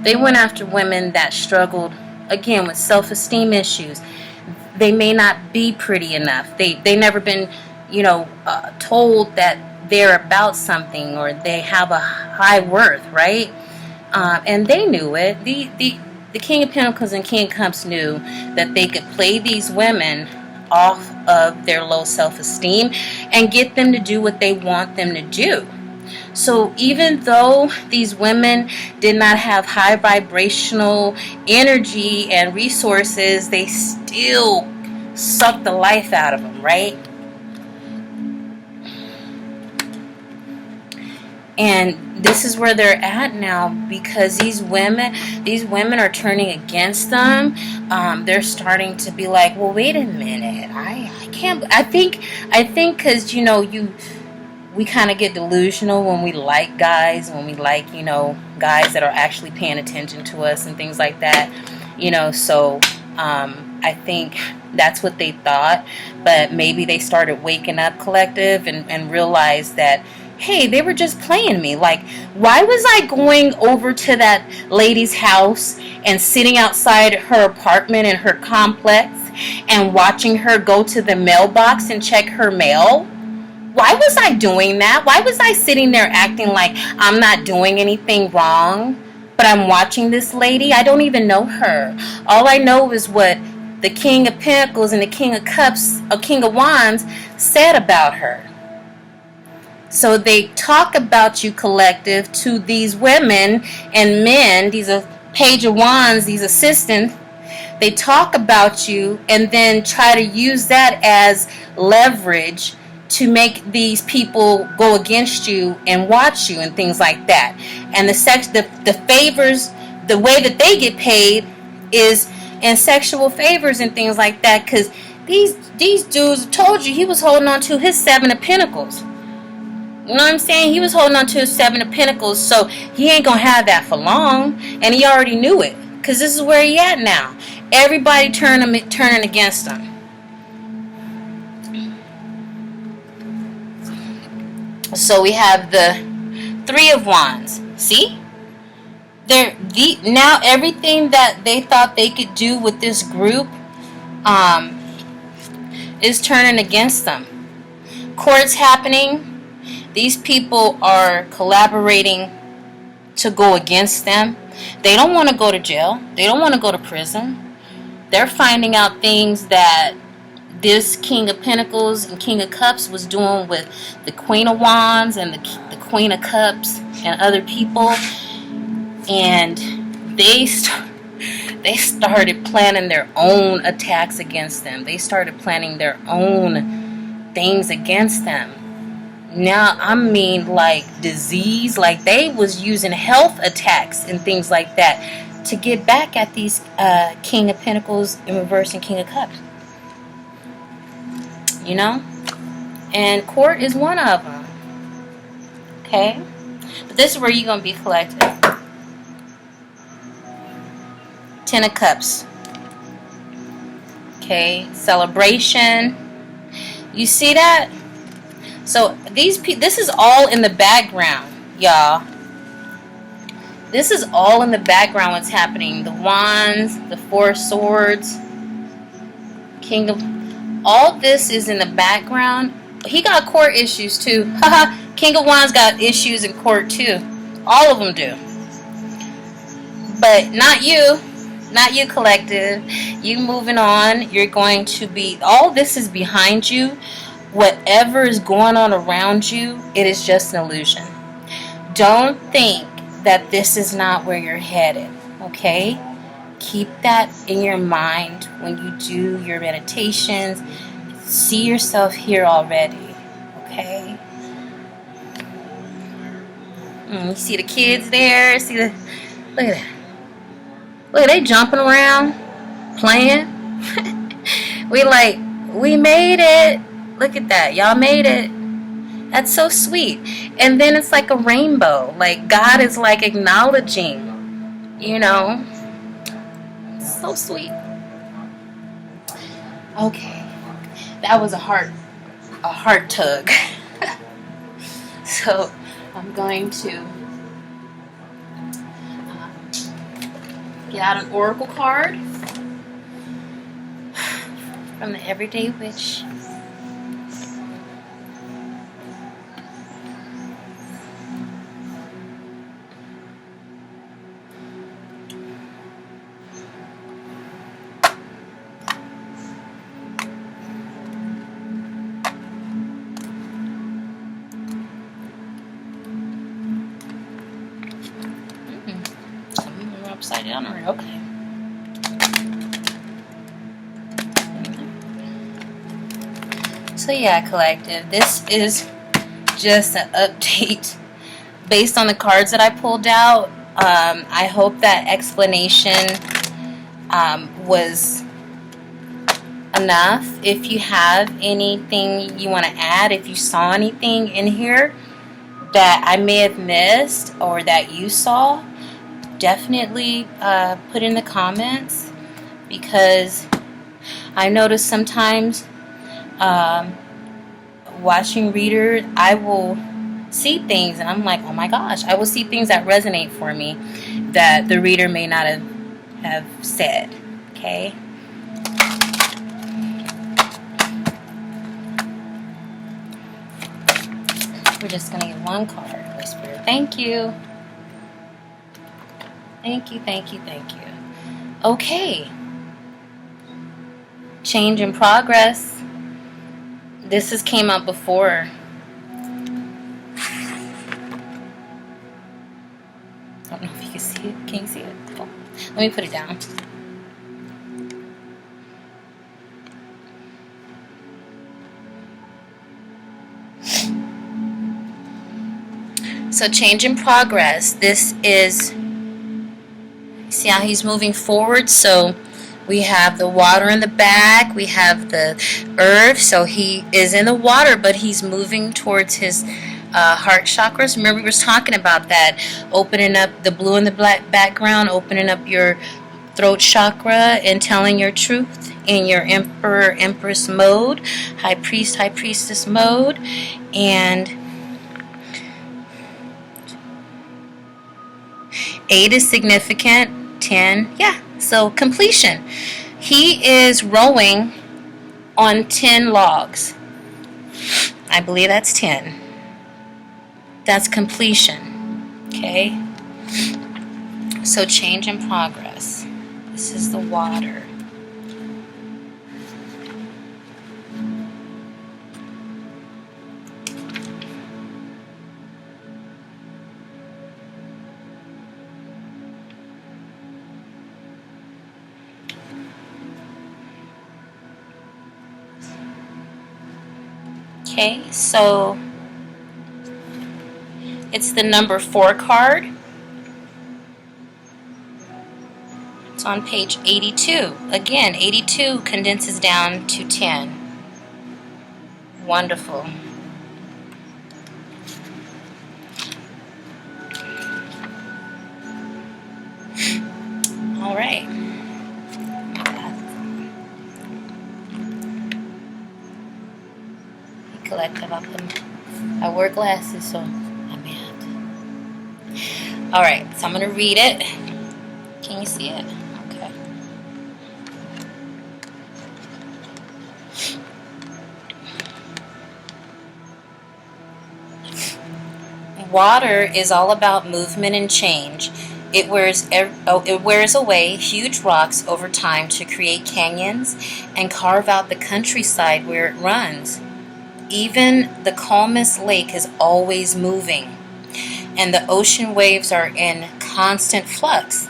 They went after women that struggled, again, with self-esteem issues. They may not be pretty enough. They never been, told that they're about something, or they have a high worth, right? And they knew it. The King of Pentacles and King of Cups knew that they could play these women off of their low self-esteem and get them to do what they want them to do. So even though these women did not have high vibrational energy and resources, they still sucked the life out of them, right? And this is where they're at now, because these women are turning against them. They're starting to be like, well, wait a minute, I can't. I think because we kind of get delusional when we like guys, when we like guys that are actually paying attention to us and things like that. So I think that's what they thought, but maybe they started waking up, collective, and realized that, hey, they were just playing me. Like, why was I going over to that lady's house and sitting outside her apartment in her complex and watching her go to the mailbox and check her mail? Why was I doing that? Why was I sitting there acting like I'm not doing anything wrong, but I'm watching this lady? I don't even know her. All I know is what the King of Pentacles and the King of Cups, or King of Wands, said about her. So they talk about you, collective, to these women and men. These are Page of Wands, these assistants. They talk about you and then try to use that as leverage to make these people go against you and watch you and things like that. And the favors, the way that they get paid is in sexual favors and things like that. Because these dudes, told you, he was holding on to his Seven of Pentacles. You know what I'm saying? He was holding on to his Seven of Pentacles, so he ain't gonna have that for long, and he already knew it, because this is where he at now. Everybody turning against him. So we have the Three of Wands. See? Now everything that they thought they could do with this group is turning against them. Court's happening. These people are collaborating to go against them. They don't want to go to jail. They don't want to go to prison. They're finding out things that this King of Pentacles and King of Cups was doing with the Queen of Wands and the Queen of Cups and other people. And they started planning their own attacks against them. They started planning their own things against them. Now, I mean, like disease, like they was using health attacks and things like that to get back at these King of Pentacles in reverse and King of Cups. You know? And Court is one of them. Okay? But this is where you're going to be collected. Ten of Cups. Okay? Celebration. You see that? So this is all in the background, y'all. This is all in the background what's happening. The Wands, the Four of Swords, King of... All this is in the background. He got court issues too. Haha. King of Wands got issues in court too. All of them do. But not you. Not you, collective. You moving on. You're going to be... All this is behind you. Whatever is going on around you, it is just an illusion. Don't think that this is not where you're headed, okay? Keep that in your mind when you do your meditations. See yourself here already, okay? You see the kids there? Look at that. Look, they jumping around, playing. We made it. Look at that. Y'all made it. That's so sweet. And then it's like a rainbow. Like God is like acknowledging, you know. So sweet. Okay. That was a heart tug. So I'm going to get out an oracle card from the Everyday Witch. Upside down, or okay. So yeah, collective, this is just an update based on the cards that I pulled out. I hope that explanation was enough. If you have anything you want to add, if you saw anything in here that I may have missed or that you saw, definitely put in the comments, because I notice sometimes watching readers, I will see things and I'm like, oh my gosh, I will see things that resonate for me that the reader may not have said. Okay. We're just going to get one card. Holy Spirit, thank you. Thank you, thank you, thank you. Okay. Change in progress. This has came up before. I don't know if you can see it. Can you see it? Oh, let me put it down. So change in progress. This is, see how he's moving forward? So we have the water in the back. We have the earth. So he is in the water, but he's moving towards his heart chakras. Remember we were talking about that. Opening up the blue and the black background. Opening up your throat chakra and telling your truth in your emperor, empress mode. High priest, high priestess mode. And 8 is significant. 10, yeah. So completion. He is rowing on 10 logs. I believe that's 10. That's completion. Okay? So change in progress. This is the water. Okay, so it's the number 4 card. It's on page 82. Again, 82 condenses down to 10. Wonderful. All right. Collective. I wear glasses, so I'm mad. All right, so I'm going to read it. Can you see it? Okay. Water is all about movement and change. It wears away huge rocks over time to create canyons and carve out the countryside where it runs. Even the calmest lake is always moving, and the ocean waves are in constant flux,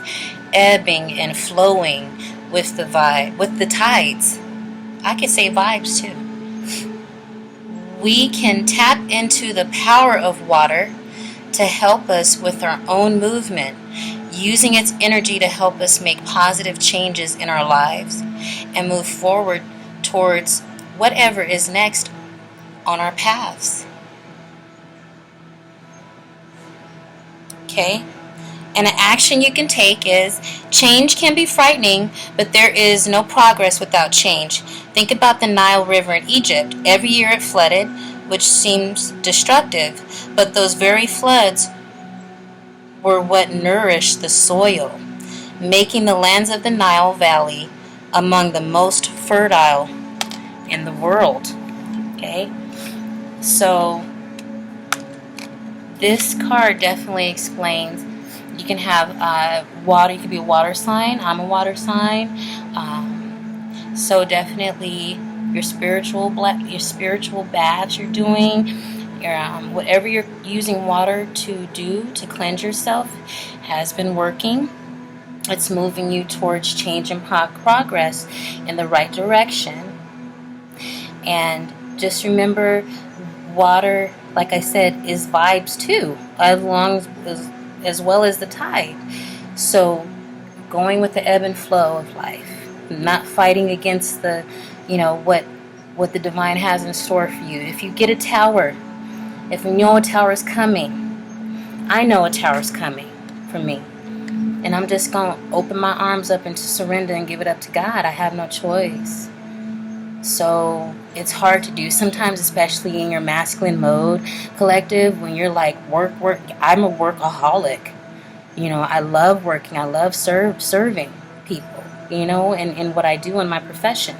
ebbing and flowing with the tides. I could say vibes too. We can tap into the power of water to help us with our own movement, using its energy to help us make positive changes in our lives and move forward towards whatever is next on our paths. Okay? And an action you can take is, change can be frightening, but there is no progress without change. Think about the Nile River in Egypt. Every year it flooded, which seems destructive, but those very floods were what nourished the soil, making the lands of the Nile Valley among the most fertile in the world. Okay? So this card definitely explains. You can have water. You could be a water sign. I'm a water sign. So definitely your spiritual baths you're doing, whatever you're using water to do to cleanse yourself has been working. It's moving you towards change and progress in the right direction. And just remember, water, like I said, is vibes too, as well as the tide. So going with the ebb and flow of life, not fighting against the, what the divine has in store for you. If you get a tower, if you know a tower is coming, I know a tower is coming for me. And I'm just going to open my arms up into surrender and give it up to God. I have no choice. So it's hard to do sometimes, especially in your masculine mode, collective, when you're like work. I'm a workaholic. I love working. I love serving people, and what I do in my profession.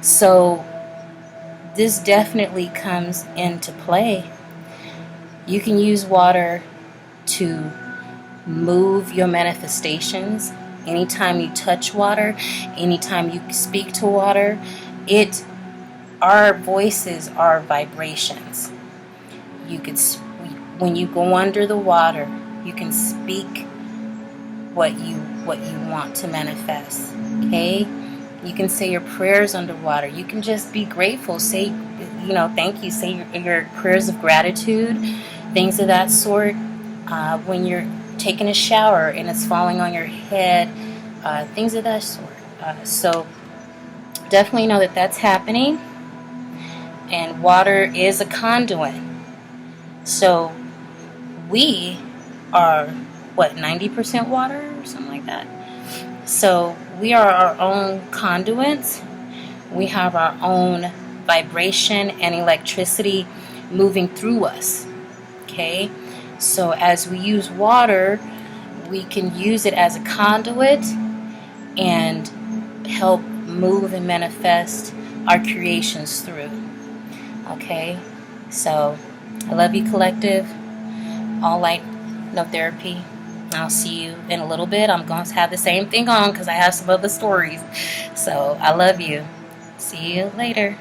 So this definitely comes into play. You can use water to move your manifestations. Anytime you touch water, anytime you speak to water, our voices are vibrations. When you go under the water, you can speak what you want to manifest. Okay? You can say your prayers underwater. You can just be grateful. Say, thank you. Say your prayers of gratitude, things of that sort. When you're taking a shower and it's falling on your head, things of that sort. So definitely know that that's happening. And water is a conduit. So we are, 90% water or something like that? So we are our own conduits. We have our own vibration and electricity moving through us. Okay? So as we use water, we can use it as a conduit and help move and manifest our creations through. Okay, so I love you, collective. All Light, No Therapy. I'll see you in a little bit. I'm going to have the same thing on because I have some other stories. So I love you. See you later.